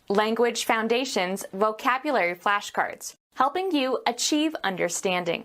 Language Foundations Vocabulary Flashcards, helping you achieve understanding.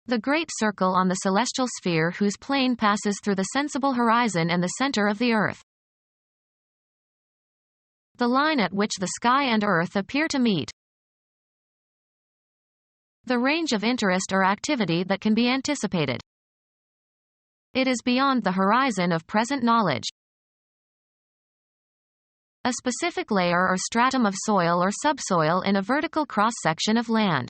The great circle on the celestial sphere whose plane passes through the sensible horizon and the center of the earth. The line at which the sky and earth appear to meet. The range of interest or activity that can be anticipated. It is beyond the horizon of present knowledge. A specific layer or stratum of soil or subsoil in a vertical cross-section of land.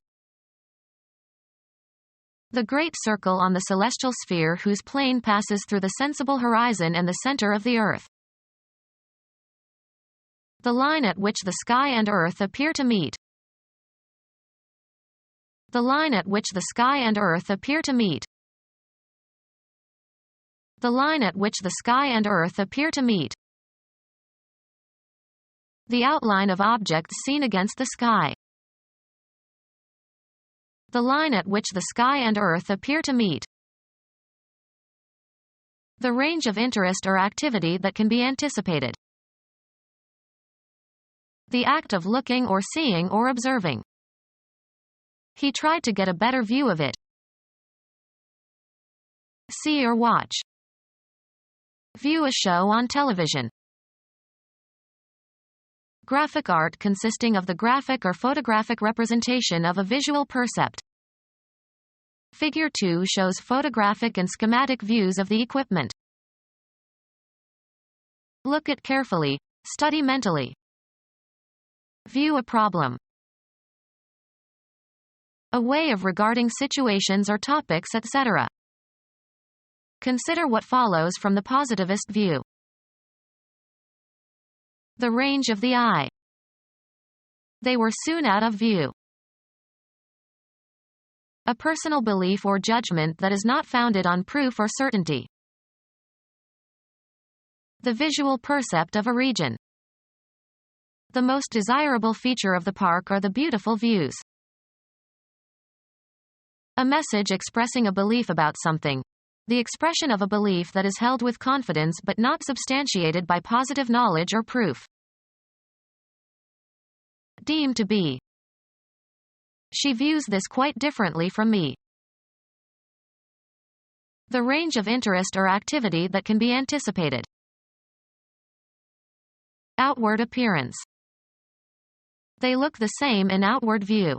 The great circle on the celestial sphere whose plane passes through the sensible horizon and the center of the earth. The line at which the sky and earth appear to meet. The line at which the sky and earth appear to meet. The line at which the sky and earth appear to meet. The outline of objects seen against the sky. The line at which the sky and earth appear to meet. The range of interest or activity that can be anticipated. The act of looking or seeing or observing. He tried to get a better view of it. See or watch. View a show on television. Graphic art consisting of the graphic or photographic representation of a visual percept. Figure 2 shows photographic and schematic views of the equipment. Look at carefully, study mentally. View a problem. A way of regarding situations or topics, etc. Consider what follows from the positivist view. The range of the eye. They were soon out of view. A personal belief or judgment that is not founded on proof or certainty. The visual percept of a region. The most desirable feature of the park are the beautiful views. A message expressing a belief about something. The expression of a belief that is held with confidence but not substantiated by positive knowledge or proof. Deem to be. She views this quite differently from me. The range of interest or activity that can be anticipated. Outward appearance. They look the same in outward view.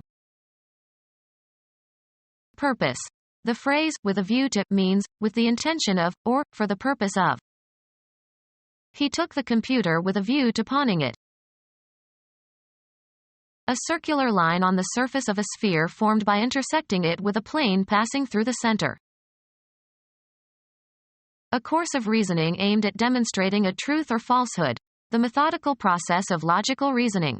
Purpose. The phrase, with a view to, means, with the intention of, or, for the purpose of. He took the computer with a view to pawning it. A circular line on the surface of a sphere formed by intersecting it with a plane passing through the center. A course of reasoning aimed at demonstrating a truth or falsehood. The methodical process of logical reasoning.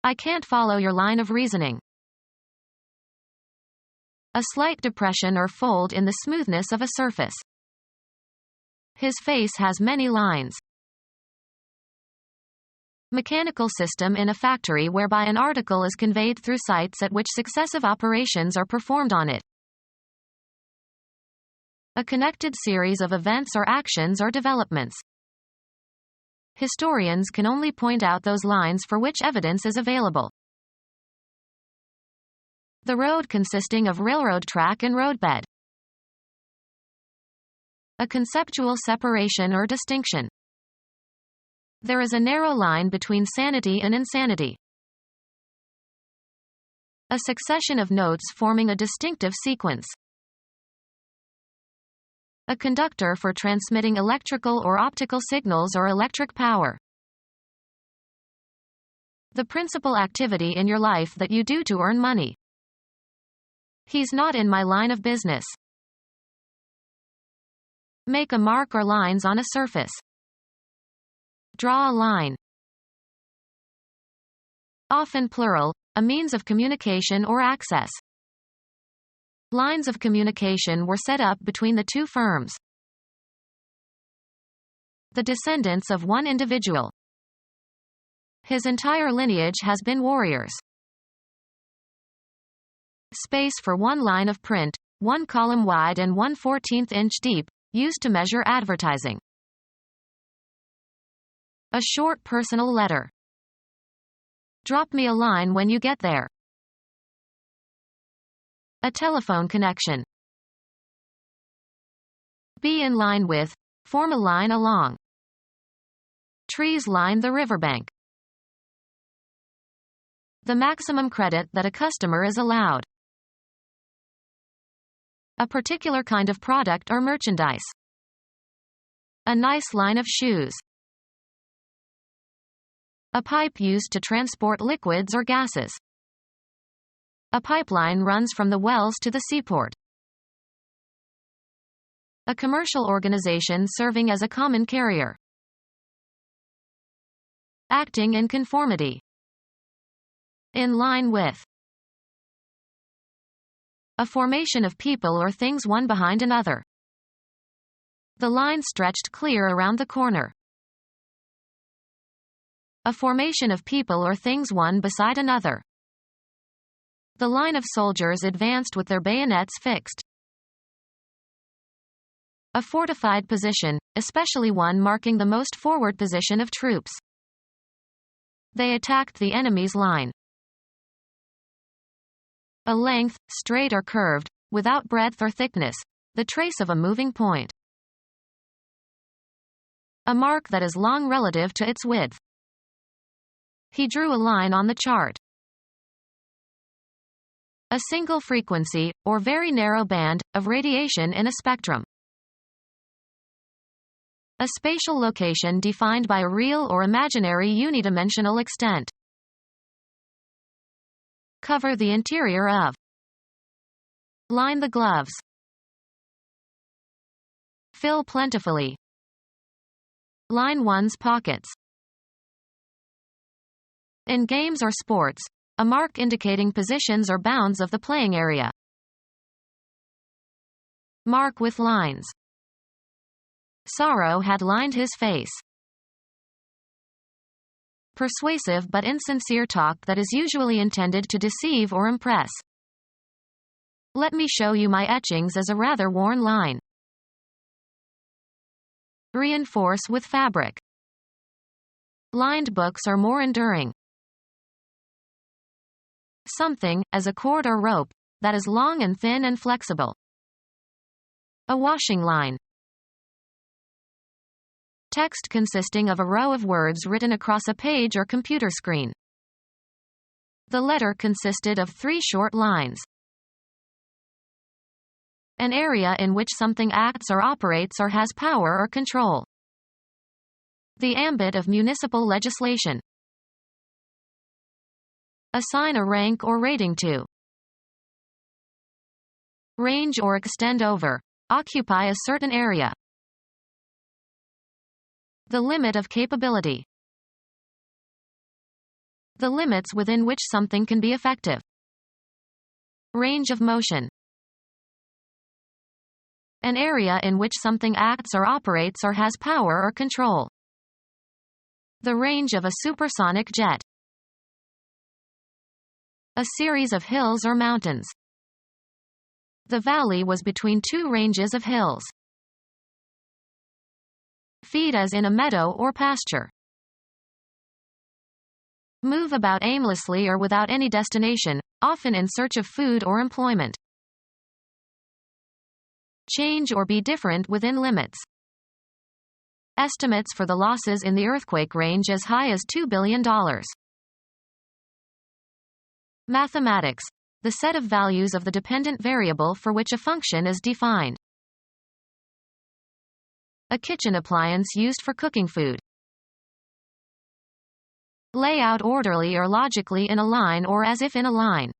I can't follow your line of reasoning. A slight depression or fold in the smoothness of a surface. His face has many lines. Mechanical system in a factory whereby an article is conveyed through sites at which successive operations are performed on it. A connected series of events or actions or developments. Historians can only point out those lines for which evidence is available. The road consisting of railroad track and roadbed. A conceptual separation or distinction. There is a narrow line between sanity and insanity. A succession of notes forming a distinctive sequence. A conductor for transmitting electrical or optical signals or electric power. The principal activity in your life that you do to earn money. He's not in my line of business. Make a mark or lines on a surface. Draw a line. Often plural, a means of communication or access. Lines of communication were set up between the two firms. The descendants of one individual. His entire lineage has been warriors. Space for one line of print, 1 column wide and 1/14 inch deep, used to measure advertising. A short personal letter. Drop me a line when you get there. A telephone connection. Be in line with. Form a line along. Trees line the riverbank. The maximum credit that a customer is allowed. A particular kind of product or merchandise. A nice line of shoes. A pipe used to transport liquids or gases. A pipeline runs from the wells to the seaport. A commercial organization serving as a common carrier. Acting in conformity. In line with. A formation of people or things one behind another. The line stretched clear around the corner. A formation of people or things one beside another. The line of soldiers advanced with their bayonets fixed. A fortified position, especially one marking the most forward position of troops. They attacked the enemy's line. A length, straight or curved, without breadth or thickness, the trace of a moving point. A mark that is long relative to its width. He drew a line on the chart. A single frequency, or very narrow band, of radiation in a spectrum. A spatial location defined by a real or imaginary unidimensional extent. Cover the interior of. Line the gloves. Fill plentifully. Line one's pockets. In games or sports, a mark indicating positions or bounds of the playing area. Mark with lines. Sorrow had lined his face. Persuasive but insincere talk that is usually intended to deceive or impress. Let me show you my etchings as a rather worn line. Reinforce with fabric. Lined books are more enduring. Something, as a cord or rope, that is long and thin and flexible. A washing line. Text consisting of a row of words written across a page or computer screen. The letter consisted of 3 short lines. An area in which something acts or operates or has power or control. The ambit of municipal legislation. Assign a rank or rating to. Range or extend over. Occupy a certain area. The limit of capability. The limits within which something can be effective. Range of motion. An area in which something acts or operates or has power or control. The range of a supersonic jet. A series of hills or mountains. The valley was between 2 ranges of hills. Feed as in a meadow or pasture. Move about aimlessly or without any destination, often in search of food or employment. Change or be different within limits. Estimates for the losses in the earthquake range as high as $2 billion. Mathematics. The set of values of the dependent variable for which a function is defined. A kitchen appliance used for cooking food. Lay out orderly or logically in a line or as if in a line.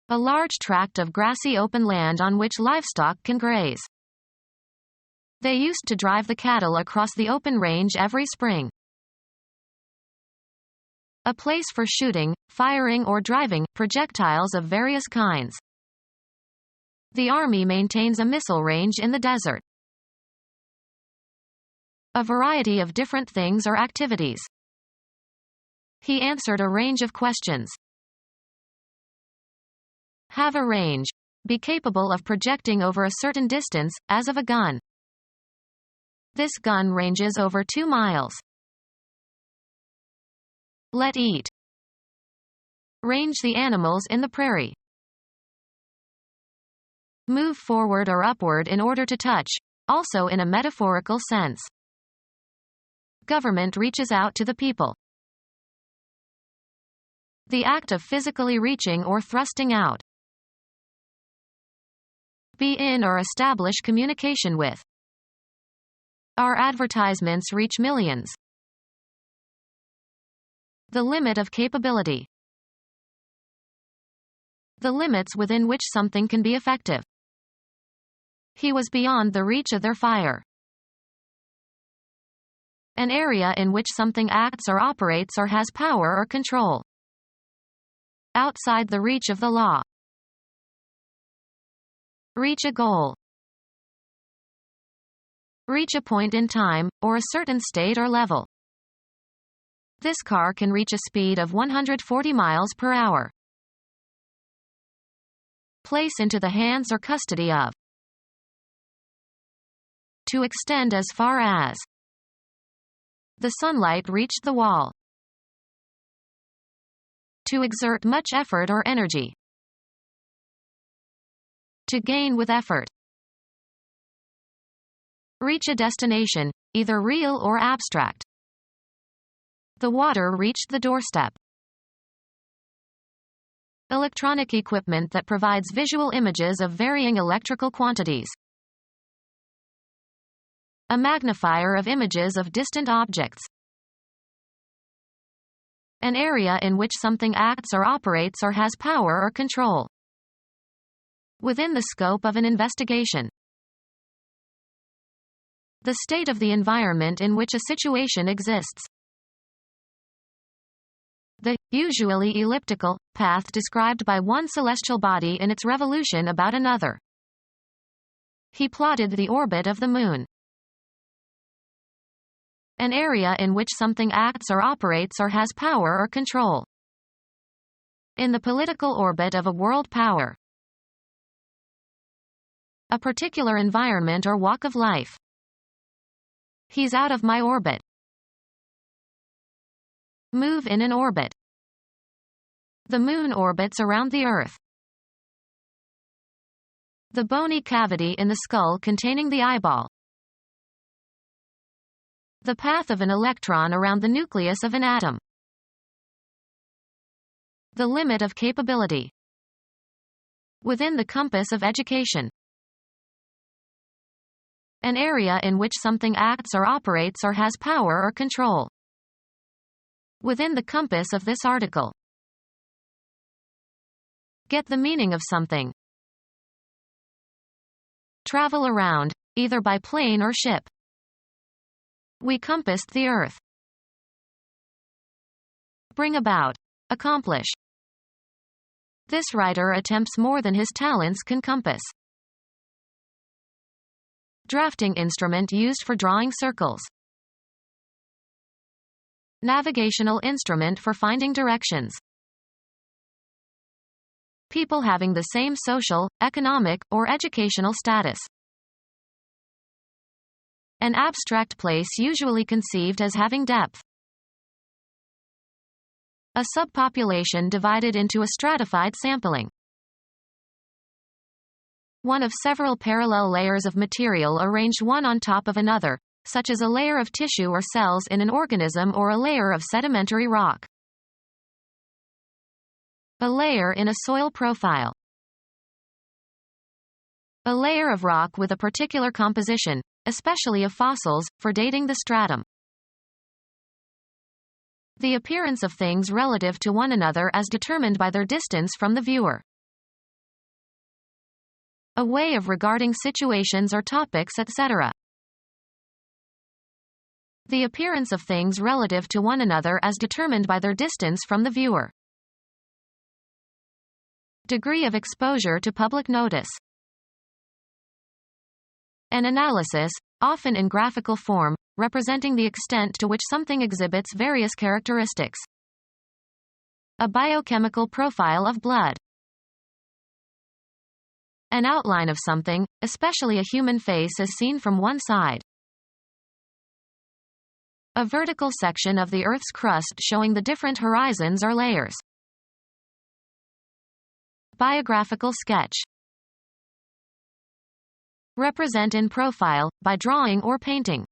A large tract of grassy open land on which livestock can graze. They used to drive the cattle across the open range every spring. A place for shooting, firing or driving projectiles of various kinds. The Army maintains a missile range in the desert. A variety of different things or activities. He answered a range of questions. Have a range. Be capable of projecting over a certain distance, as of a gun. This gun ranges over 2 miles. Let eat. Range the animals in the prairie. Move forward or upward in order to touch, also in a metaphorical sense. Government reaches out to the people. The act of physically reaching or thrusting out. Be in or establish communication with. Our advertisements reach millions. The limit of capability. The limits within which something can be effective. He was beyond the reach of their fire. An area in which something acts or operates or has power or control. Outside the reach of the law. Reach a goal. Reach a point in time, or a certain state or level. This car can reach a speed of 140 miles per hour. Place into the hands or custody of. To extend as far as. The sunlight reached the wall. To exert much effort or energy. To gain with effort. Reach a destination, either real or abstract. The water reached the doorstep. Electronic equipment that provides visual images of varying electrical quantities. A magnifier of images of distant objects. An area in which something acts or operates or has power or control. Within the scope of an investigation. The state of the environment in which a situation exists. The, usually elliptical, path described by one celestial body in its revolution about another. He plotted the orbit of the moon. An area in which something acts or operates or has power or control. In the political orbit of a world power. A particular environment or walk of life. He's out of my orbit. Move in an orbit. The moon orbits around the Earth. The bony cavity in the skull containing the eyeball. The path of an electron around the nucleus of an atom. The limit of capability. Within the compass of education. An area in which something acts or operates or has power or control. Within the compass of this article. Get the meaning of something. Travel around, either by plane or ship. We compassed the Earth. Bring about. Accomplish. This writer attempts more than his talents can compass. Drafting instrument used for drawing circles. Navigational instrument for finding directions. People having the same social, economic, or educational status. An abstract place usually conceived as having depth. A subpopulation divided into a stratified sampling. One of several parallel layers of material arranged one on top of another, such as a layer of tissue or cells in an organism or a layer of sedimentary rock. A layer in a soil profile. A layer of rock with a particular composition, especially of fossils, for dating the stratum. The appearance of things relative to one another as determined by their distance from the viewer. A way of regarding situations or topics, etc. The appearance of things relative to one another as determined by their distance from the viewer. Degree of exposure to public notice. An analysis, often in graphical form, representing the extent to which something exhibits various characteristics. A biochemical profile of blood. An outline of something, especially a human face as seen from one side. A vertical section of the Earth's crust showing the different horizons or layers. Biographical sketch. Represent in profile, by drawing or painting.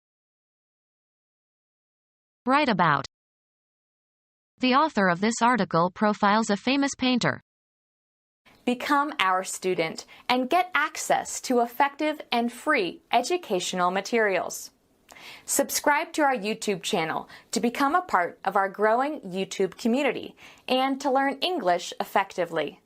Write about. The author of this article profiles a famous painter. Become our student and get access to effective and free educational materials. Subscribe to our YouTube channel to become a part of our growing YouTube community and to learn English effectively.